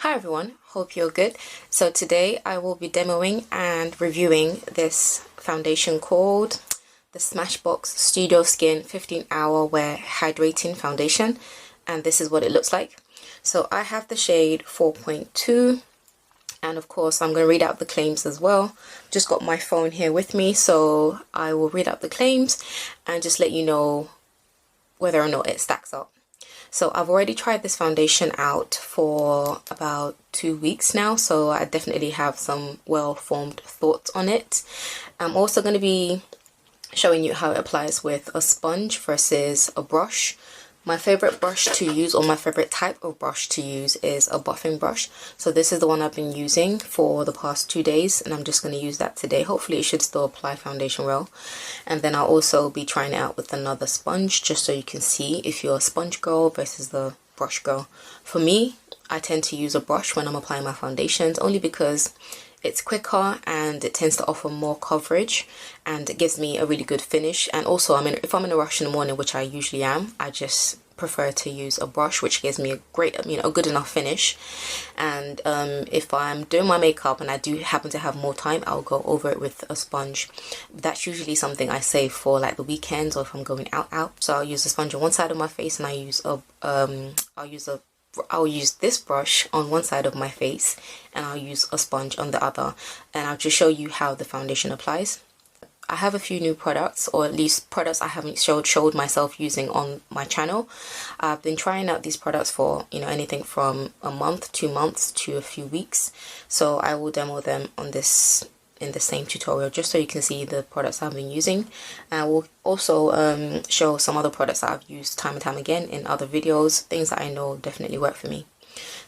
Hi everyone, hope you're good. So today I will be demoing and reviewing this foundation called the Smashbox Studio Skin 15-Hour Wear Hydrating Foundation, and this is what it looks like. So I have the shade 4.2, and of course I'm going to read out the claims as well. Just got my phone here with me, so I will read out the claims and just let you know whether or not it stacks up. So I've already tried this foundation out for about 2 weeks now, so I definitely have some well-formed thoughts on it. I'm also going to be showing you how it applies with a sponge versus a brush. My favorite brush to use, or my favorite type of brush to use, is a buffing brush. So this is the one I've been using for the past 2 days, and I'm just going to use that today. Hopefully it should still apply foundation well. And then I'll also be trying it out with another sponge, just so you can see if you're a sponge girl versus the brush girl. For me, I tend to use a brush when I'm applying my foundations, only because it's quicker and it tends to offer more coverage and it gives me a really good finish. And also, if I'm in a rush in the morning, which I usually am, I just prefer to use a brush, which gives me a great, a good enough finish. And if I'm doing my makeup and I do happen to have more time, I'll go over it with a sponge. That's usually something I save for like the weekends, or if I'm going out. So I'll use a sponge on one side of my face, and I'll use this brush on one side of my face, and I'll use a sponge on the other, and I'll just show you how the foundation applies. I have a few new products, or at least products I haven't showed myself using on my channel. I've been trying out these products for anything from a month, 2 months to a few weeks, so I will demo them on this in the same tutorial, just so you can see the products I've been using. And I will also show some other products that I've used time and time again in other videos, things that I know definitely work for me.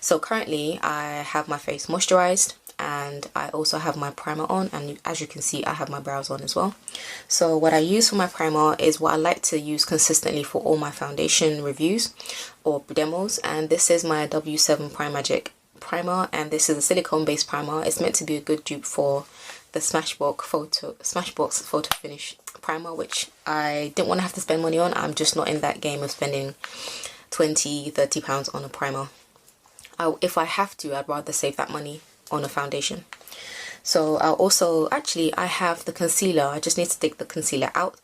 So currently I have my face moisturized, and I also have my primer on, and as you can see I have my brows on as well. So what I use for my primer is what I like to use consistently for all my foundation reviews or demos, and this is my W7 Primagic primer, and this is a silicone based primer. It's meant to be a good dupe for the Smashbox Photo Finish primer, which I didn't want to have to spend money on. I'm just not in that game of spending £20–30 on a primer. If I have to, I'd rather save that money on a foundation. So I'll also, I have the concealer. I just need to take the concealer out.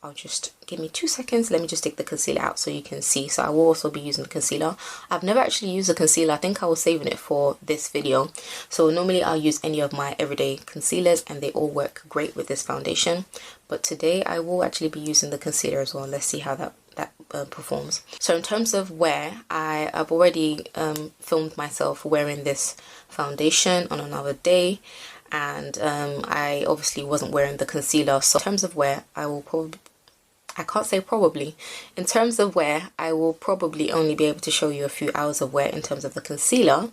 Give me 2 seconds. Let me just take the concealer out so you can see. So I will also be using the concealer. I've never actually used a concealer. I think I was saving it for this video. So normally I'll use any of my everyday concealers, and they all work great with this foundation. But today I will actually be using the concealer as well. Let's see how that performs. So in terms of wear, I've already filmed myself wearing this foundation on another day, and I obviously wasn't wearing the concealer. So in terms of wear, in terms of wear, I will probably only be able to show you a few hours of wear in terms of the concealer.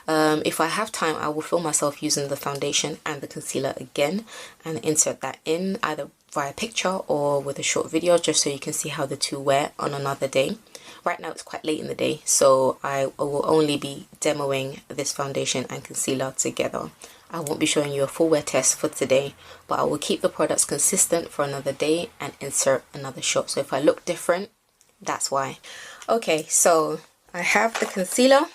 If I have time, I will film myself using the foundation and the concealer again and insert that in either via picture or with a short video, just so you can see how the two wear on another day. Right now it's quite late in the day, so I will only be demoing this foundation and concealer together. I won't be showing you a full wear test for today, but I will keep the products consistent for another day and insert another shot. So if I look different, that's why. Okay, so I have the concealer.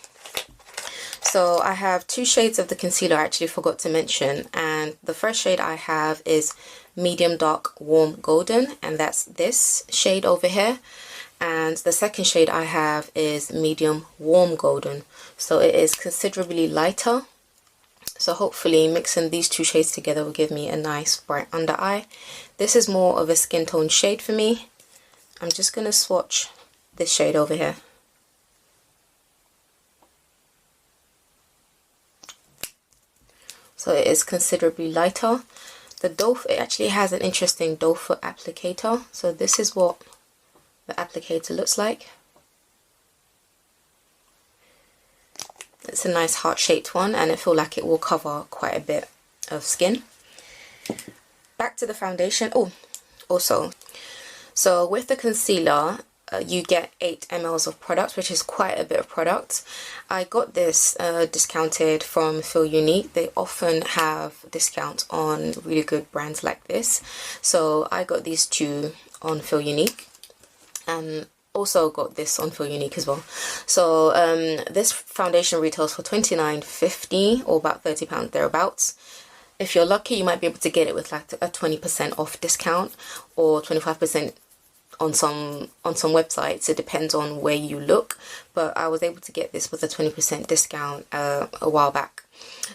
So I have 2 shades of the concealer I actually forgot to mention, and the first shade I have is medium dark warm golden, and that's this shade over here. And the second shade I have is medium warm golden, so it is considerably lighter. So hopefully mixing these 2 shades together will give me a nice bright under eye. This is more of a skin tone shade for me. I'm just going to swatch this shade over here. So it is considerably lighter. The it actually has an interesting doe foot applicator. So this is what the applicator looks like. It's a nice heart-shaped one, and I feel like it will cover quite a bit of skin. Back to the foundation. Oh, also, so with the concealer, you get 8 ml of product, which is quite a bit of product. I got this discounted from Feel Unique. They often have discounts on really good brands like this. So I got these 2 on Feel Unique. And also got this on Feel Unique as well. So this foundation retails for £29.50 or about £30 thereabouts. If you're lucky, you might be able to get it with like a 20% off discount or 25% on some websites. It depends on where you look, but I was able to get this with a 20% discount a while back.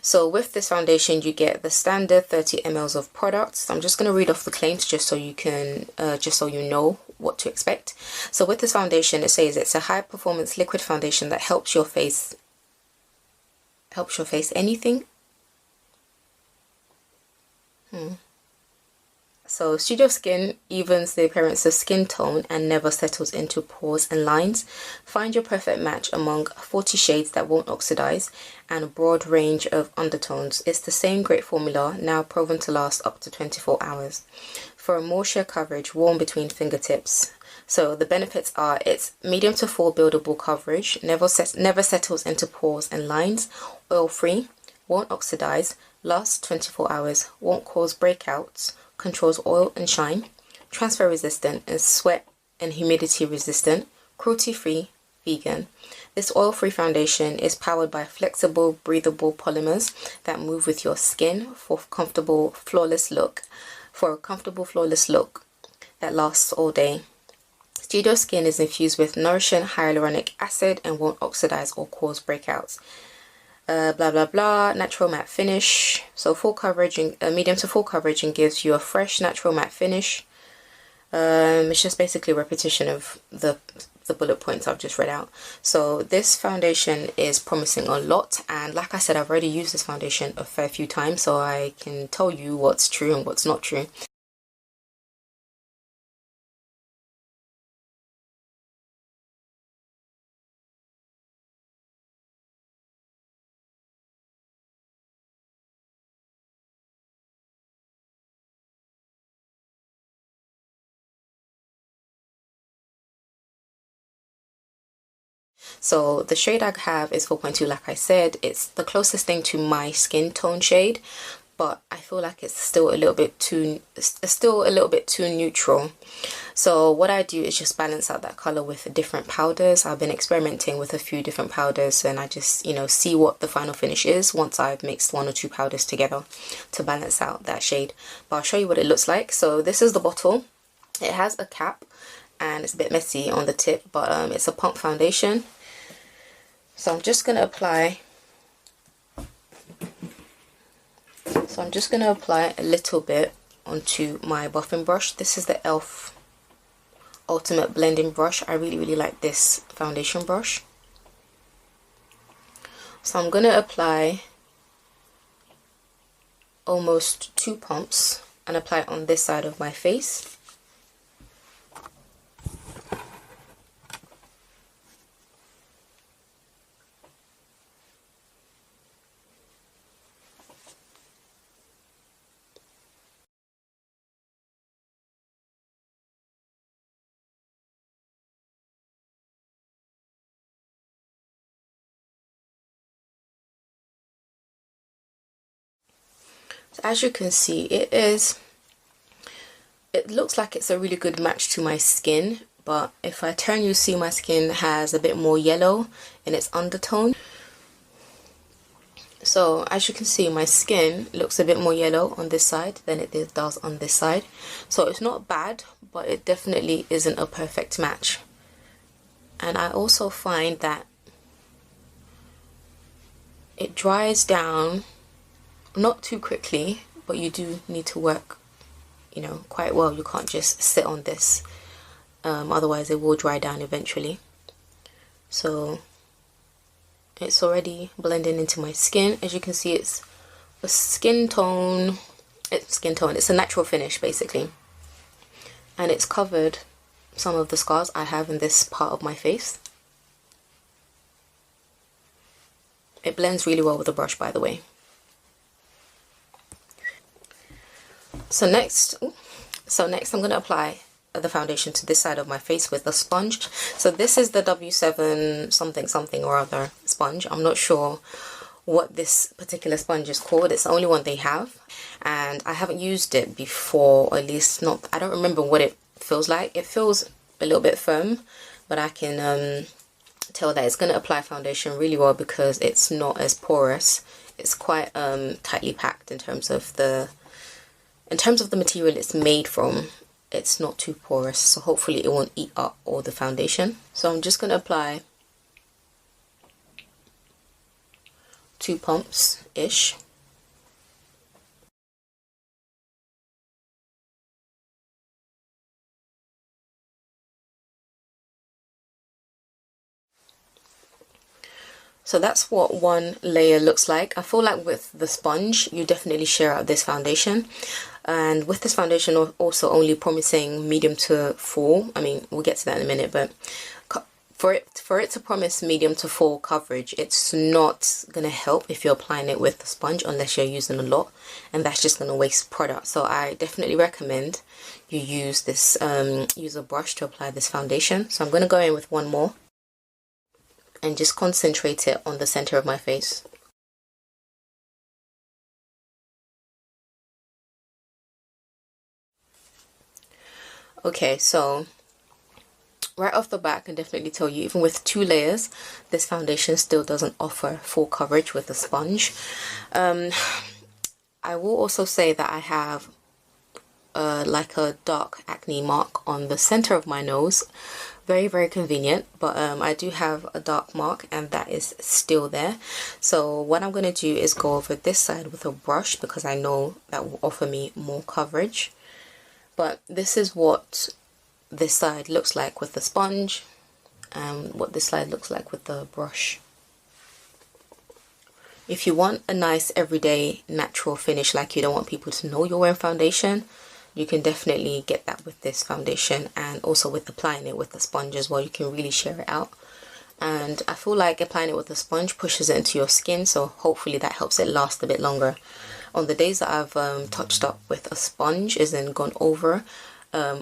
So with this foundation, you get the standard 30 ml of product. So I'm just going to read off the claims just so you can just so you know what to expect. So with this foundation, it says it's a high performance liquid foundation that helps your face anything. So Studio Skin evens the appearance of skin tone and never settles into pores and lines. Find your perfect match among 40 shades that won't oxidize and a broad range of undertones. It's the same great formula, now proven to last up to 24 hours. For a more sheer coverage, warm between fingertips. So the benefits are it's medium to full buildable coverage, never settles into pores and lines, oil free, won't oxidize, lasts 24 hours, won't cause breakouts, controls oil and shine, transfer resistant and sweat and humidity resistant, cruelty free, vegan. This oil free foundation is powered by flexible breathable polymers that move with your skin for a comfortable flawless look that lasts all day. Studio Skin is infused with nourishing hyaluronic acid and won't oxidize or cause breakouts. Blah blah blah, natural matte finish. So full coverage and medium to full coverage and gives you a fresh natural matte finish. It's just basically a repetition of the bullet points I've just read out. So this foundation is promising a lot, and like I said, I've already used this foundation a fair few times, so I can tell you what's true and what's not true. So the shade I have is 4.2, like I said. It's the closest thing to my skin tone shade, but I feel like it's still a little bit too neutral. So what I do is just balance out that color with different powders. I've been experimenting with a few different powders, and I just, you know, see what the final finish is once I've mixed 1 or 2 powders together to balance out that shade. But I'll show you what it looks like. So this is the bottle. It has a cap and it's a bit messy on the tip, but it's a pump foundation. So I'm just going to apply a little bit onto my buffing brush. This is the e.l.f. Ultimate Blending Brush. I really like this foundation brush. So I'm going to apply almost 2 pumps and apply it on this side of my face. So as you can see, it looks like it's a really good match to my skin, but if I turn, you see my skin has a bit more yellow in its undertone. So as you can see, my skin looks a bit more yellow on this side than it does on this side. So it's not bad, but it definitely isn't a perfect match. And I also find that it dries down not too quickly, but you do need to work, you know, quite well. You can't just sit on this, otherwise it will dry down eventually. So it's already blending into my skin. As you can see, it's a skin tone. It's a natural finish basically, and it's covered some of the scars I have in this part of my face. It blends really well with the brush, by the way. So next I'm going to apply the foundation to this side of my face with a sponge. So this is the W7 something or other sponge. I'm not sure what this particular sponge is called. It's the only one they have, and I haven't used it before, or at least not, I don't remember what it feels like. It feels a little bit firm, but I can tell that it's going to apply foundation really well because it's not as porous. It's quite tightly packed in terms of the material it's made from. It's not too porous, so hopefully it won't eat up all the foundation. So I'm just going to apply 2 pumps ish. So that's what one layer looks like. I feel like with the sponge, you definitely share out this foundation. And with this foundation also only promising medium to full. I mean, we'll get to that in a minute, but for it to promise medium to full coverage, it's not going to help if you're applying it with the sponge unless you're using a lot. And that's just going to waste product. So I definitely recommend you use this, use a brush to apply this foundation. So I'm going to go in with one more and just concentrate it on the center of my face. Okay, so right off the bat, I can definitely tell you, even with 2 layers, this foundation still doesn't offer full coverage with the sponge. I will also say that I have like a dark acne mark on the center of my nose. Very, very convenient, but I do have a dark mark and that is still there. So what I'm going to do is go over this side with a brush because I know that will offer me more coverage. But this is what this side looks like with the sponge and what this side looks like with the brush. If you want a nice everyday natural finish, like you don't want people to know you're wearing foundation, you can definitely get that with this foundation, and also with applying it with the sponge as well. You can really share it out. And I feel like applying it with the sponge pushes it into your skin, so hopefully that helps it last a bit longer. On the days that I've touched up with a sponge, as in gone over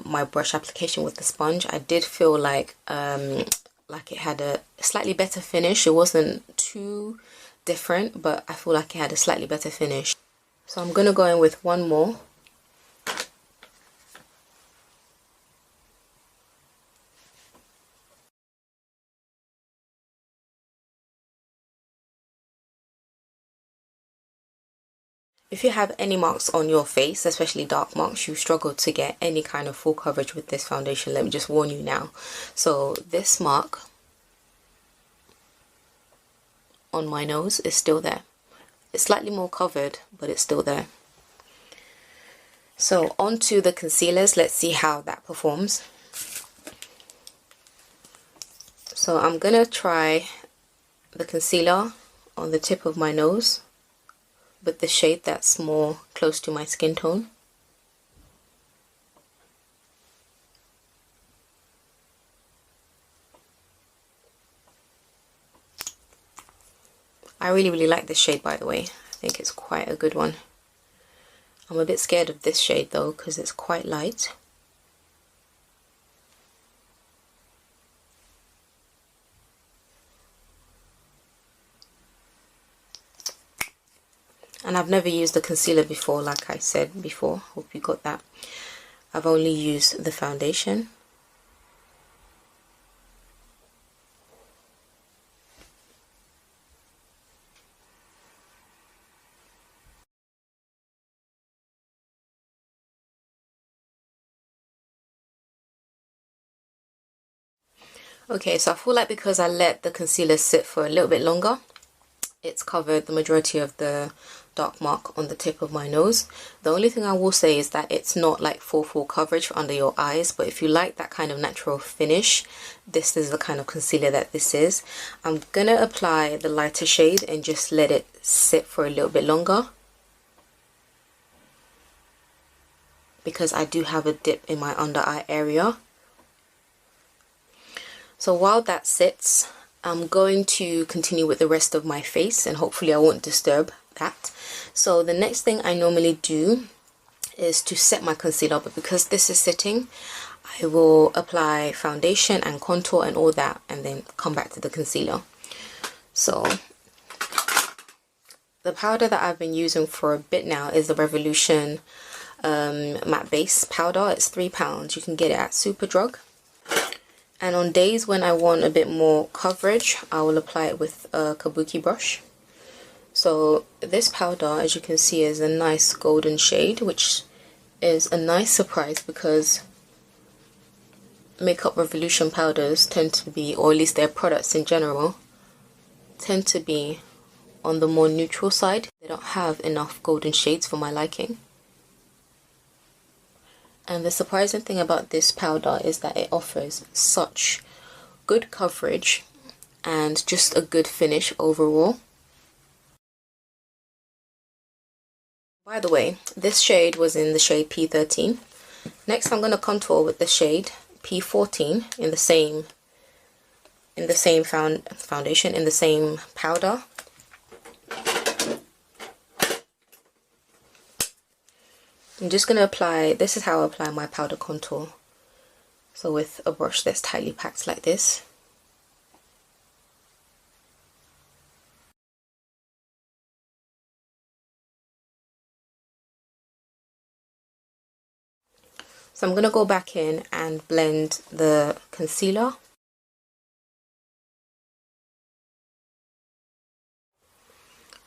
my brush application with the sponge, I did feel like it had a slightly better finish. It wasn't too different, but I feel like it had a slightly better finish. So I'm going to go in with one more. If you have any marks on your face, especially dark marks, you struggle to get any kind of full coverage with this foundation, let me just warn you now. So this mark on my nose is still there. It's slightly more covered, but it's still there. So onto the concealers, let's see how that performs. So I'm gonna try the concealer on the tip of my nose with the shade that's more close to my skin tone. I really like this shade, by the way. I think it's quite a good one. I'm a bit scared of this shade though because it's quite light. And I've never used the concealer before, like I said before. Hope you got that. I've only used the foundation. Okay, so I feel like because I let the concealer sit for a little bit longer, it's covered the majority of the dark mark on the tip of my nose. The only thing I will say is that it's not like full coverage for under your eyes, but if you like that kind of natural finish, this is the kind of concealer that this is. I'm gonna apply the lighter shade and just let it sit for a little bit longer because I do have a dip in my under eye area. So while that sits, I'm going to continue with the rest of my face and hopefully I won't disturb that. So the next thing I normally do is to set my concealer, but because this is sitting, I will apply foundation and contour and all that and then come back to the concealer. So the powder that I've been using for a bit now is the Revolution matte base powder. It's £3. You can get it at Superdrug. And on days when I want a bit more coverage, I will apply it with a kabuki brush. So this powder, as you can see, is a nice golden shade, which is a nice surprise because Makeup Revolution powders tend to be, or at least their products in general, tend to be on the more neutral side. They don't have enough golden shades for my liking. And the surprising thing about this powder is that it offers such good coverage and just a good finish overall. By the way, this shade was in the shade P13. Next, I'm going to contour with the shade P14 in the same foundation, in the same powder. I'm just going to apply, this is how I apply my powder contour. So with a brush that's tightly packed like this. So I'm going to go back in and blend the concealer.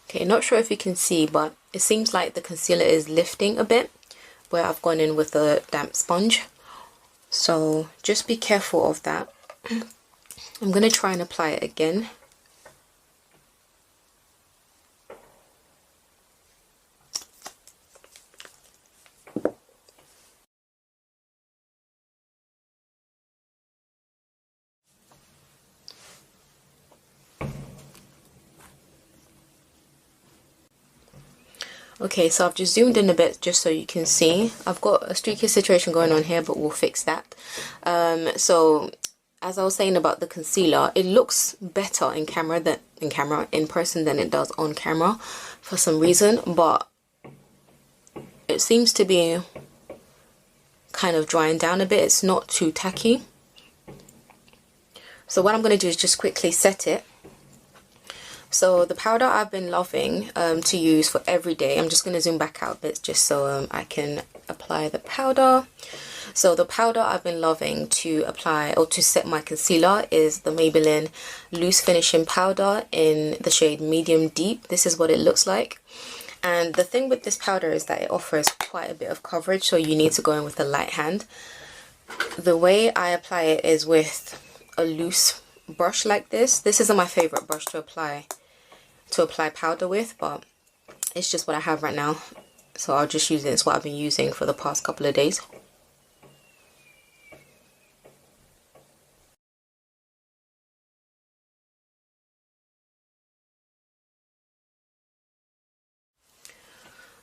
Okay, not sure if you can see, but it seems like the concealer is lifting a bit where I've gone in with a damp sponge. So just be careful of that. I'm going to try and apply it again. Okay, so I've just zoomed in a bit just so you can see. I've got a streaky situation going on here, but we'll fix that. So as I was saying about the concealer, it looks better in person than it does on camera for some reason, but it seems to be kind of drying down a bit. It's not too tacky. So what I'm going to do is just quickly set it. So the powder I've been loving to use for every day, I'm just going to zoom back out a bit just so I can apply the powder. So the powder I've been loving to apply or to set my concealer is the Maybelline Loose Finishing Powder in the shade Medium Deep. This is what it looks like. And the thing with this powder is that it offers quite a bit of coverage, so you need to go in with a light hand. The way I apply it is with a loose brush like this. This isn't my favorite brush to apply powder with, but it's just what I have right now, so I'll just use it. It's what I've been using for the past couple of days.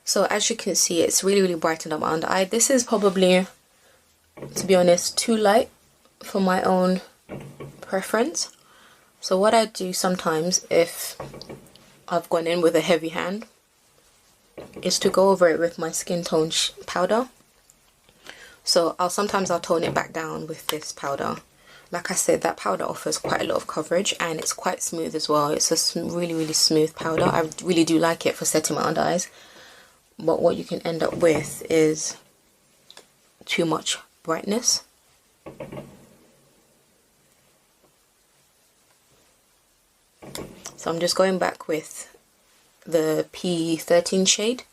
So as you can see, it's really brightened up my under eye. This is probably, to be honest, too light for my own preference. So what I do sometimes, if I've gone in with a heavy hand, is to go over it with my skin tone powder. So sometimes I'll tone it back down with this powder. Like I said, that powder offers quite a lot of coverage and it's quite smooth as well. It's a really smooth powder. I really do like it for setting my under eyes. But what you can end up with is too much brightness. So I'm just going back with the P13 shade.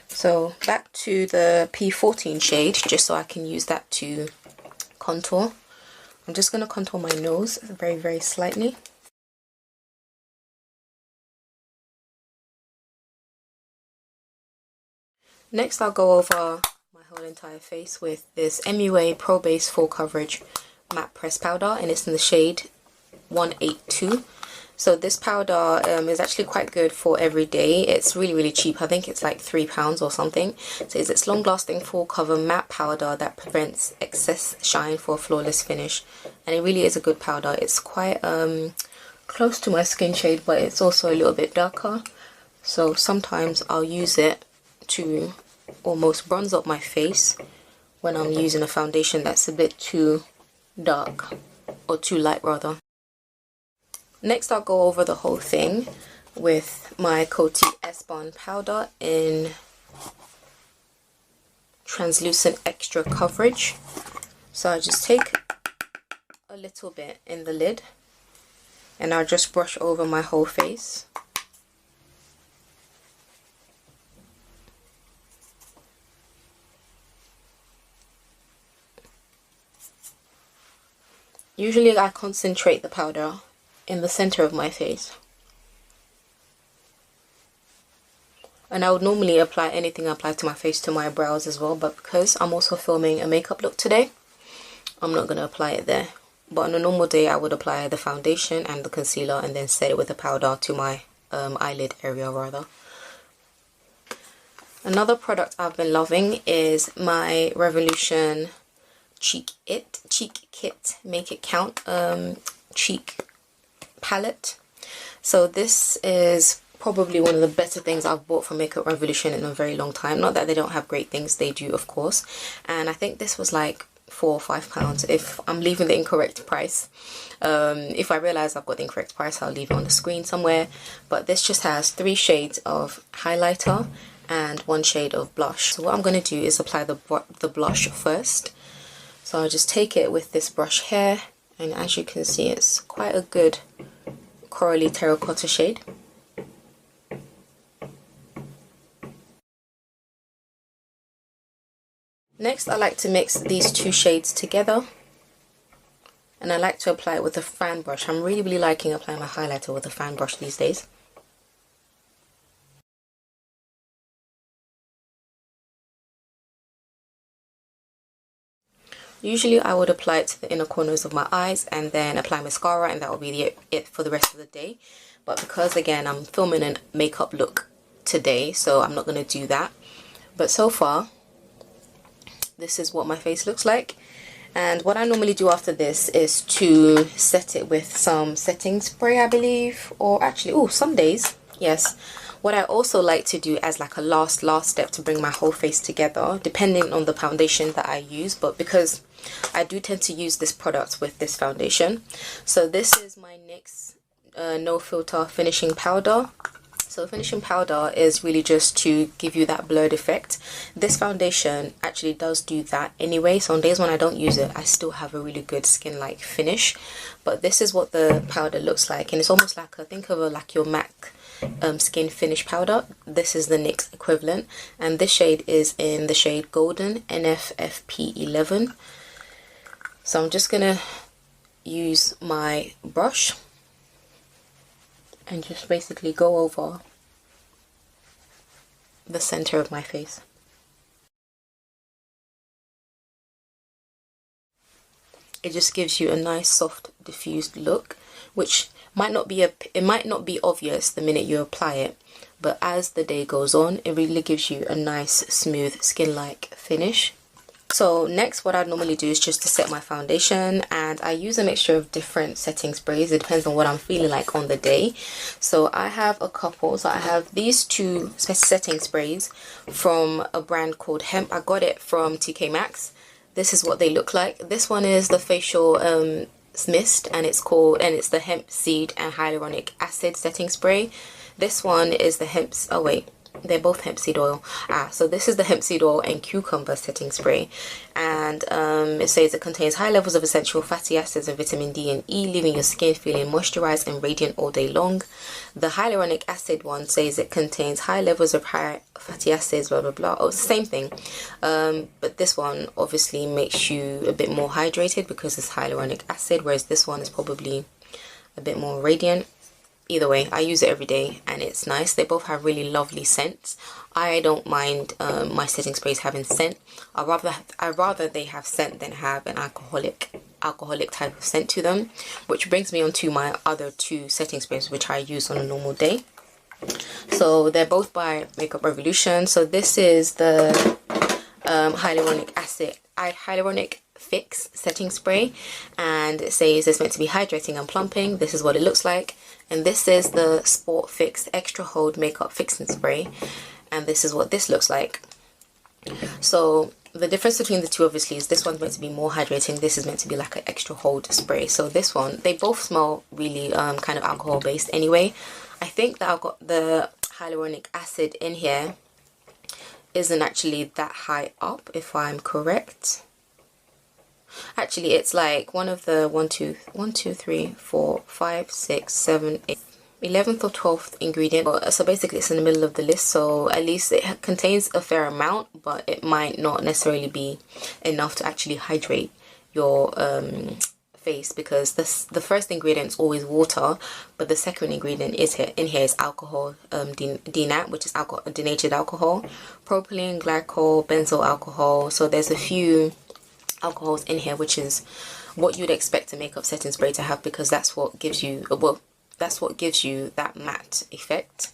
So back to the P14 shade, just so I can use that to contour. I'm just going to contour my nose very slightly. Next I'll go over my whole entire face with this MUA Pro Base Full Coverage Matte Press Powder, and it's in the shade 182. So this powder is actually quite good for every day. It's really cheap. I think it's like £3 or something. So it's its long lasting full cover matte powder that prevents excess shine for a flawless finish, and it really is a good powder. It's quite close to my skin shade, but it's also a little bit darker, so sometimes I'll use it to almost bronze up my face when I'm using a foundation that's a bit too dark, or too light rather. Next I'll go over the whole thing with my Coty S-Bond powder in translucent extra coverage. So I just take a little bit in the lid and I'll just brush over my whole face. Usually I concentrate the powder in the center of my face. And I would normally apply anything I apply to my face to my brows as well, but because I'm also filming a makeup look today, I'm not going to apply it there. But on a normal day I would apply the foundation and the concealer and then set it with the powder to my eyelid area rather. Another product I've been loving is my Revolution Cheek Kit Make It Count cheek palette. So this is probably one of the better things I've bought from Makeup Revolution in a very long time. Not that they don't have great things, they do of course. And I think this was like £4 or £5 if I'm leaving the incorrect price. If I realize I've got the incorrect price, I'll leave it on the screen somewhere. But this just has 3 shades of highlighter and 1 shade of blush. So what I'm going to do is apply the blush first. So I'll just take it with this brush here, and as you can see it's quite a good corally terracotta shade. Next I like to mix these 2 shades together, and I like to apply it with a fan brush. I'm really liking applying my highlighter with a fan brush these days. Usually I would apply it to the inner corners of my eyes and then apply mascara, and that will be it for the rest of the day. But because again I'm filming a makeup look today, so I'm not going to do that. But so far this is what my face looks like. And what I normally do after this is to set it with some setting spray, I believe, or actually, some days, yes. What I also like to do as like a last step to bring my whole face together, depending on the foundation that I use, but because I do tend to use this product with this foundation. So this is my NYX No Filter Finishing Powder. So finishing powder is really just to give you that blurred effect. This foundation actually does do that anyway, so on days when I don't use it I still have a really good skin-like finish. But this is what the powder looks like, and it's almost like, think of like your MAC skin finish powder. This is the NYX equivalent, and this shade is in the shade Golden NFFP11. So I'm just gonna use my brush and just basically go over the center of my face. It just gives you a nice soft diffused look, which might not be obvious the minute you apply it, but as the day goes on it really gives you a nice smooth skin-like finish. So next what I normally do is just to set my foundation, and I use a mixture of different setting sprays. It depends on what I'm feeling like on the day. So I have a couple. So I have these 2 setting sprays from a brand called Hemp. I got it from TK Maxx. This is what they look like. This one is the facial mist, and it's the hemp seed and hyaluronic acid setting spray. This one is the they're both hemp seed oil. So this is the hemp seed oil and cucumber setting spray, and it says it contains high levels of essential fatty acids and vitamin D and E, leaving your skin feeling moisturized and radiant all day long. The hyaluronic acid one says it contains high levels of high fatty acids, blah blah blah. Oh, it's the same thing, but this one obviously makes you a bit more hydrated because it's hyaluronic acid, whereas this one is probably a bit more radiant. Either way, I use it every day and it's nice. They both have really lovely scents. I don't mind my setting sprays having scent. I'd rather they have scent than have an alcoholic type of scent to them, which brings me on to my other 2 setting sprays which I use on a normal day. So they're both by Makeup Revolution. So this is the hyaluronic fix setting spray, and it says it's meant to be hydrating and plumping. This is what it looks like. And this is the Sport Fix Extra Hold Makeup Fixing Spray, and this is what this looks like. So the difference between the 2 obviously is this one's meant to be more hydrating, this is meant to be like an extra hold spray. So this one, they both smell really kind of alcohol based anyway. I think that I've got the hyaluronic acid in here isn't actually that high up, if I'm correct. Actually, it's like one of the 11th or 12th ingredient. So basically it's in the middle of the list, so at least it contains a fair amount, but it might not necessarily be enough to actually hydrate your face, because the first ingredient is always water, but the second ingredient is in here is alcohol, denat, which is alcohol, denatured alcohol, propylene glycol, benzyl alcohol. So there's a few alcohols in here, which is what you'd expect a makeup setting spray to have, because that's what gives you that matte effect.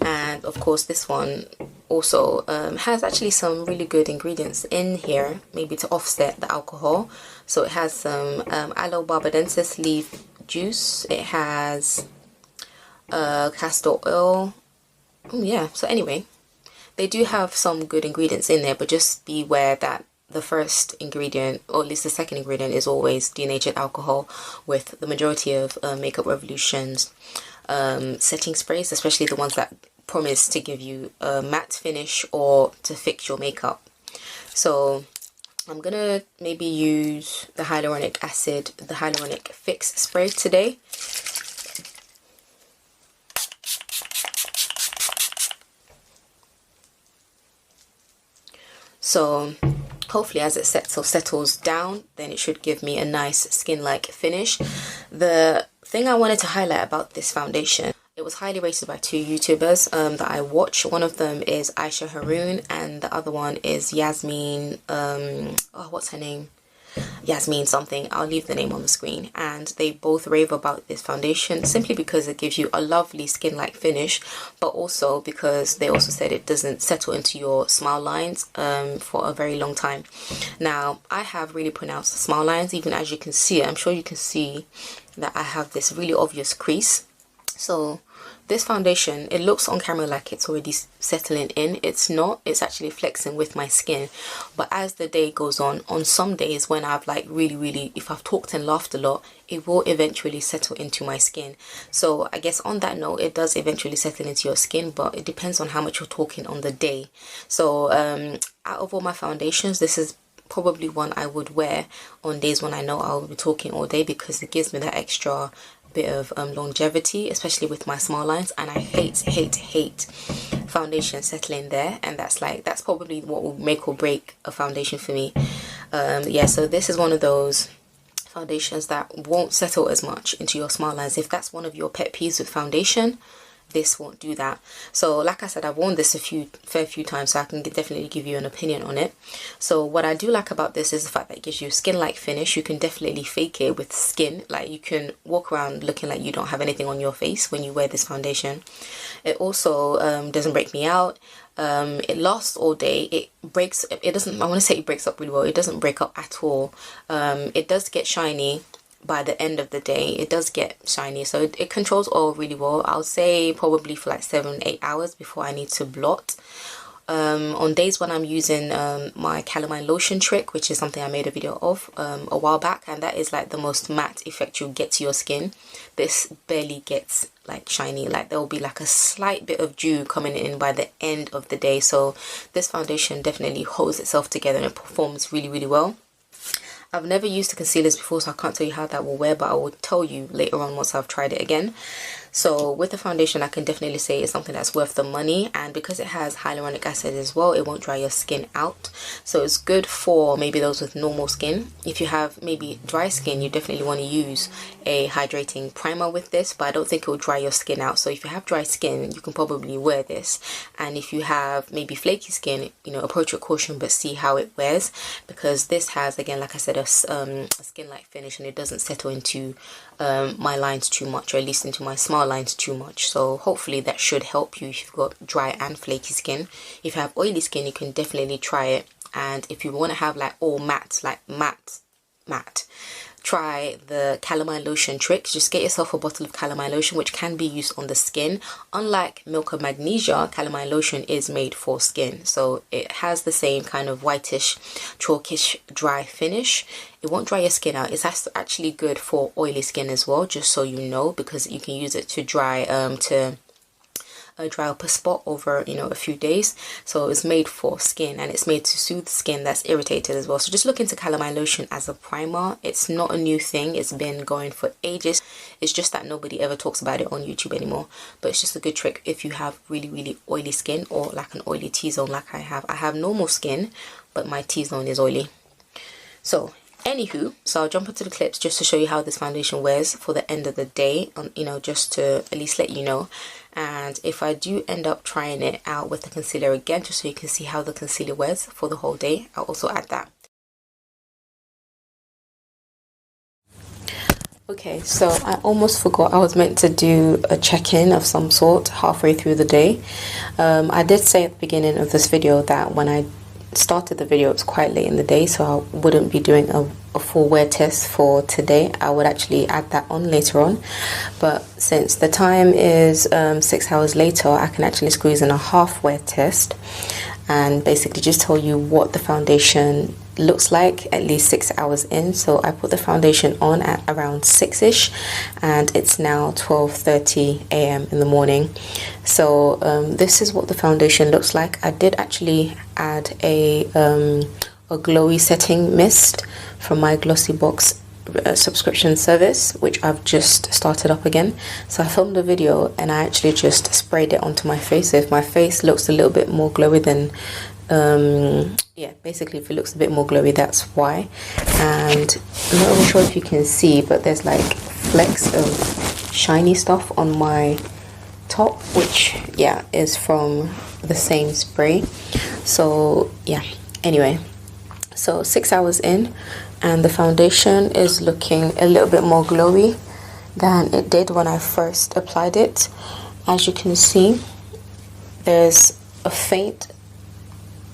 And of course this one also has actually some really good ingredients in here, maybe to offset the alcohol. So it has some aloe barbadensis leaf juice, it has castor oil. Oh yeah, so anyway, they do have some good ingredients in there, but just beware that the first ingredient, or at least the second ingredient, is always denatured alcohol, with the majority of Makeup Revolution's setting sprays, especially the ones that promise to give you a matte finish or to fix your makeup. So I'm gonna maybe use the hyaluronic acid, the hyaluronic fix spray today. So hopefully as it settles down, then it should give me a nice skin-like finish. The thing I wanted to highlight about this foundation, it was highly rated by two YouTubers that I watch. One of them is Aisha Haroon, and the other one is Yasmin, what's her name? Yasmin something. I'll leave the name on the screen. And they both rave about this foundation simply because it gives you a lovely skin-like finish, but also because they also said it doesn't settle into your smile lines for a very long time. Now I have really pronounced smile lines, even as you can see. I'm sure you can see that I have this really obvious crease. So this foundation, it looks on camera like it's already settling in. It's not. It's actually flexing with my skin. But as the day goes on some days when I've like really, if I've talked and laughed a lot, it will eventually settle into my skin. So I guess on that note, it does eventually settle into your skin, but it depends on how much you're talking on the day. So out of all my foundations, this is probably one I would wear on days when I know I'll be talking all day, because it gives me that extra bit of longevity, especially with my smile lines. And I hate foundation settling there, and that's probably what will make or break a foundation for me. Yeah, so this is one of those foundations that won't settle as much into your smile lines. If that's one of your pet peeves with foundation, this won't do that. So like I said, I've worn this a fair few times, so I can definitely give you an opinion on it. So what I do like about this is the fact that it gives you a skin-like finish. You can definitely fake it with skin, like you can walk around looking like you don't have anything on your face when you wear this foundation. It also doesn't break me out. It lasts all day. It doesn't, I want to say it breaks up really well. It doesn't break up at all. It does get shiny by the end of the day. It does get shiny, so it controls oil really well. I'll say probably for like 7-8 hours before I need to blot. On days when I'm using my calamine lotion trick, which is something I made a video of a while back, and that is like the most matte effect you'll get to your skin, this barely gets like shiny. Like there will be like a slight bit of dew coming in by the end of the day. So this foundation definitely holds itself together and it performs really well. I've never used the concealers before, so I can't tell you how that will wear, but I will tell you later on once I've tried it again. So with the foundation, I can definitely say it's something that's worth the money, and because it has hyaluronic acid as well, it won't dry your skin out. So it's good for maybe those with normal skin. If you have maybe dry skin, you definitely want to use a hydrating primer with this, but I don't think it will dry your skin out. So if you have dry skin, you can probably wear this. And if you have maybe flaky skin, you know, approach with caution, but see how it wears, because this has, again, like I said, a skin-like finish, and it doesn't settle into my lines too much, or at least into my smile lines too much. So hopefully that should help you if you've got dry and flaky skin. If you have oily skin, you can definitely try it. And if you want to have like all matte, like matte, try the calamine lotion trick. Just get yourself a bottle of calamine lotion, which can be used on the skin. Unlike Milk of Magnesia, calamine lotion is made for skin, so it has the same kind of whitish, chalkish, dry finish. It won't dry your skin out. It's actually good for oily skin as well, just so you know, because you can use it to dry, to dry up a spot over, you know, a few days. So it's made for skin, and it's made to soothe skin that's irritated as well. So just look into calamine lotion as a primer. It's not a new thing, it's been going for ages. It's just that nobody ever talks about it on YouTube anymore, but it's just a good trick if you have really oily skin, or like an oily T-zone like I have. I have normal skin, but my T-zone is oily. So anywho, so I'll jump into the clips just to show you how this foundation wears for the end of the day, you know, just to at least let you know. And if I do end up trying it out with the concealer again, just so you can see how the concealer wears for the whole day, I'll also add that. Okay, so I almost forgot, I was meant to do a check-in of some sort halfway through the day. I did say at the beginning of this video that when I started the video, it's quite late in the day, so I wouldn't be doing a full wear test for today. I would actually add that on later on, but since the time is 6 hours later, I can actually squeeze in a half wear test and basically just tell you what the foundation looks like at least 6 hours in. So I put the foundation on at around 6ish, and it's now 12:30 a.m. in the morning. So this is what the foundation looks like. I did actually add a glowy setting mist from my Glossybox subscription service, which I've just started up again. So I filmed a video and I actually just sprayed it onto my face. So if my face looks a little bit more glowy, then yeah, basically if it looks a bit more glowy, that's why. And I'm not really sure if you can see, but there's like flecks of shiny stuff on my top, which yeah, is from the same spray. So yeah, anyway, so 6 hours in, and the foundation is looking a little bit more glowy than it did when I first applied it. As you can see, there's a faint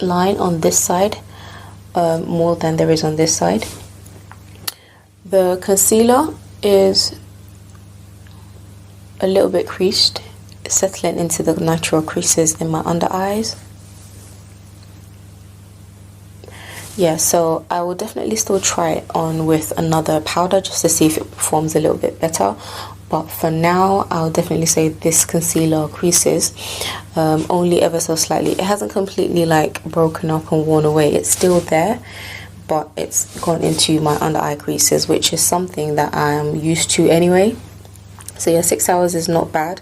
line on this side, more than there is on this side. The concealer is a little bit creased, settling into the natural creases in my under eyes. Yeah, so I will definitely still try it on with another powder just to see if it performs a little bit better. But for now, I'll definitely say this concealer creases only ever so slightly. It hasn't completely like broken up and worn away. It's still there, but it's gone into my under eye creases, which is something that I'm used to anyway. So yeah, 6 hours is not bad.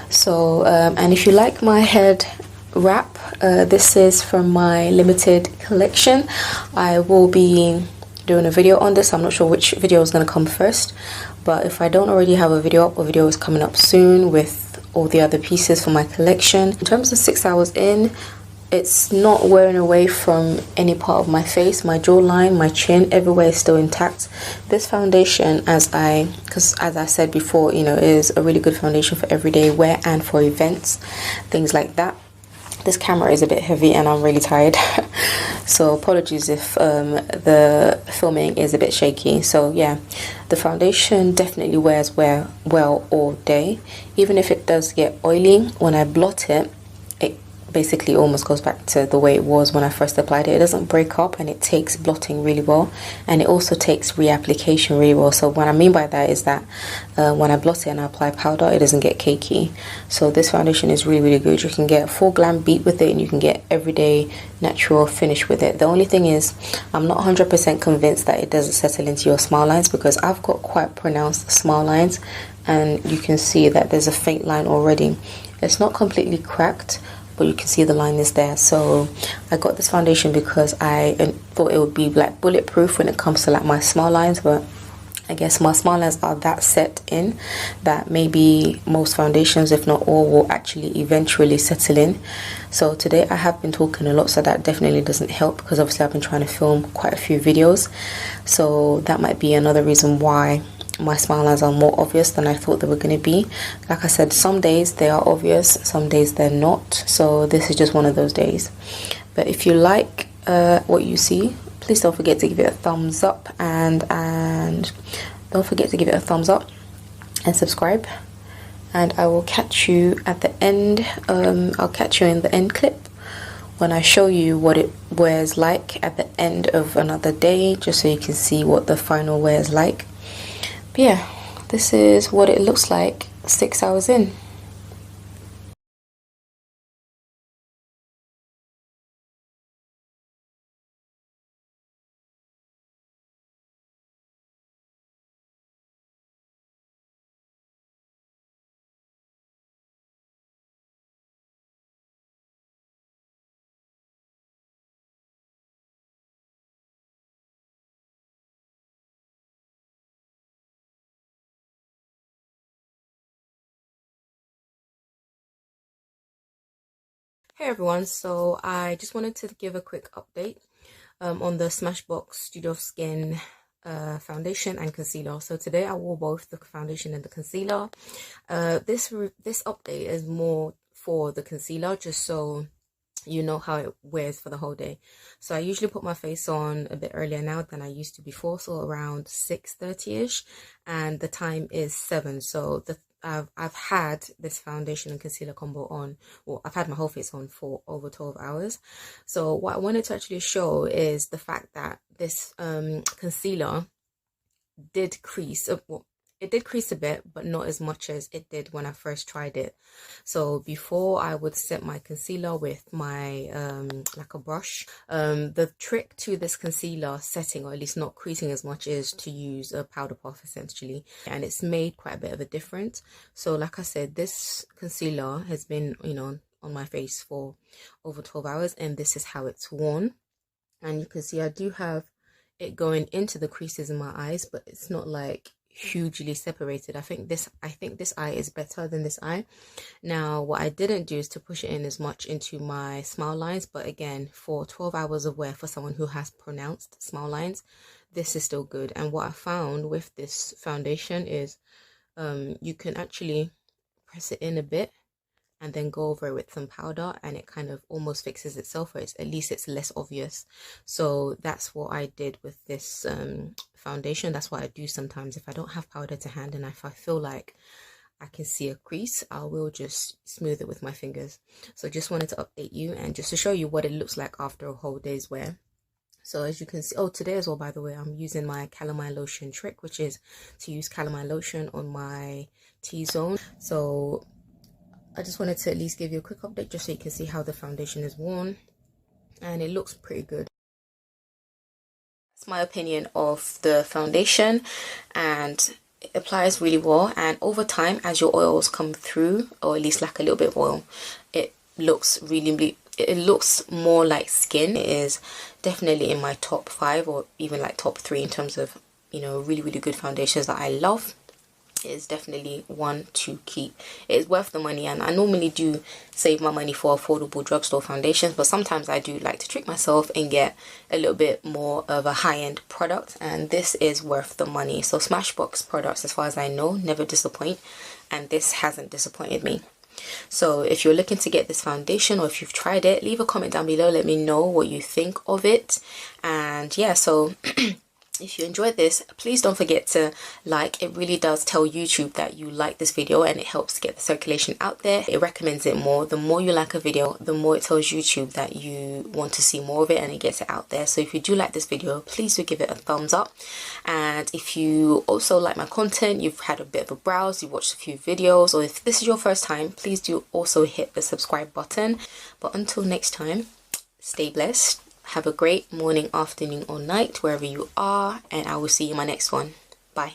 So and if you like my head wrap, this is from my limited collection. I will be doing a video on this. I'm not sure which video is going to come first, but if I don't already have a video up, a video is coming up soon with all the other pieces for my collection. In terms of 6 hours in, it's not wearing away from any part of my face. My jawline, my chin, everywhere is still intact. This foundation, because as I said before, you know, is a really good foundation for everyday wear and for events, things like that. This camera is a bit heavy and I'm really tired, so apologies if the filming is a bit shaky. So yeah, the foundation definitely wears well all day. Even if it does get oily, when I blot it, it basically almost goes back to the way it was when I first applied it. It doesn't break up, and it takes blotting really well, and it also takes reapplication really well. So what I mean by that is that when I blot it and I apply powder, it doesn't get cakey. So this foundation is really good. You can get a full glam beat with it, and you can get everyday natural finish with it. The only thing is, I'm not 100% convinced that it doesn't settle into your smile lines, because I've got quite pronounced smile lines, and you can see that there's a faint line already. It's not completely cracked, but you can see the line is there. So I got this foundation because I thought it would be like bulletproof when it comes to like my smile lines, but I guess my smile lines are that set in that maybe most foundations, if not all, will actually eventually settle in. So today I have been talking a lot, so that definitely doesn't help, because obviously I've been trying to film quite a few videos, so that might be another reason why my smile lines are more obvious than I thought they were going to be. Like I said, some days they are obvious, some days they're not, so this is just one of those days. But if you like what you see, please don't forget to give it a thumbs up, and don't forget to give it a thumbs up and subscribe. And I will catch you at the end. I'll catch you in the end clip when I show you what it wears like at the end of another day, just so you can see what the final wear is like. But yeah, this is what it looks like 6 hours in. Hey everyone, so I just wanted to give a quick update on the Smashbox Studio Skin foundation and concealer. So today I wore both the foundation and the concealer. This update is more for the concealer, just so you know how it wears for the whole day. So I usually put my face on a bit earlier now than I used to before, so around 6:30ish, and the time is 7. So I've had this foundation and concealer combo on, well, I've had my whole face on for over 12 hours. So what I wanted to actually show is the fact that this concealer did crease. Well, it did crease a bit, but not as much as it did when I first tried it. So before I would set my concealer with my like a brush, the trick to this concealer setting, or at least not creasing as much, is to use a powder puff essentially, and it's made quite a bit of a difference. So like I said, this concealer has been, you know, on my face for over 12 hours, and this is how it's worn. And you can see I do have it going into the creases in my eyes, but it's not like hugely separated. I think this eye is better than this eye. Now what I didn't do is to push it in as much into my smile lines, but again, for 12 hours of wear, for someone who has pronounced smile lines, this is still good. And what I found with this foundation is you can actually press it in a bit and then go over it with some powder, and it kind of almost fixes itself, or at least it's less obvious. So that's what I did with this foundation. That's what I do sometimes if I don't have powder to hand, and if I feel like I can see a crease, I will just smooth it with my fingers. So just wanted to update you and just to show you what it looks like after a whole day's wear. So as you can see, oh, today as well, by the way, I'm using my calamine lotion trick, which is to use calamine lotion on my T-zone. So I just wanted to at least give you a quick update just so you can see how the foundation is worn, and it looks pretty good. That's my opinion of the foundation, and it applies really well, and over time as your oils come through, or at least like a little bit of oil, it looks it looks more like skin. It is definitely in my top 5 or even like top 3 in terms of, you know, really good foundations that I love. It is definitely one to keep. It is worth the money, and I normally do save my money for affordable drugstore foundations, but sometimes I do like to treat myself and get a little bit more of a high-end product, and this is worth the money. So Smashbox products, as far as I know, never disappoint, and this hasn't disappointed me. So if you're looking to get this foundation, or if you've tried it, leave a comment down below, let me know what you think of it. And yeah, so if you enjoyed this, please don't forget to like. It really does tell YouTube that you like this video, and it helps get the circulation out there. It recommends it more. The more you like a video, the more it tells YouTube that you want to see more of it, and it gets it out there. So if you do like this video, please do give it a thumbs up. And if you also like my content, you've had a bit of a browse, you watched a few videos, or if this is your first time, please do also hit the subscribe button. But until next time, stay blessed. Have a great morning, afternoon, or night, wherever you are, and I will see you in my next one. Bye.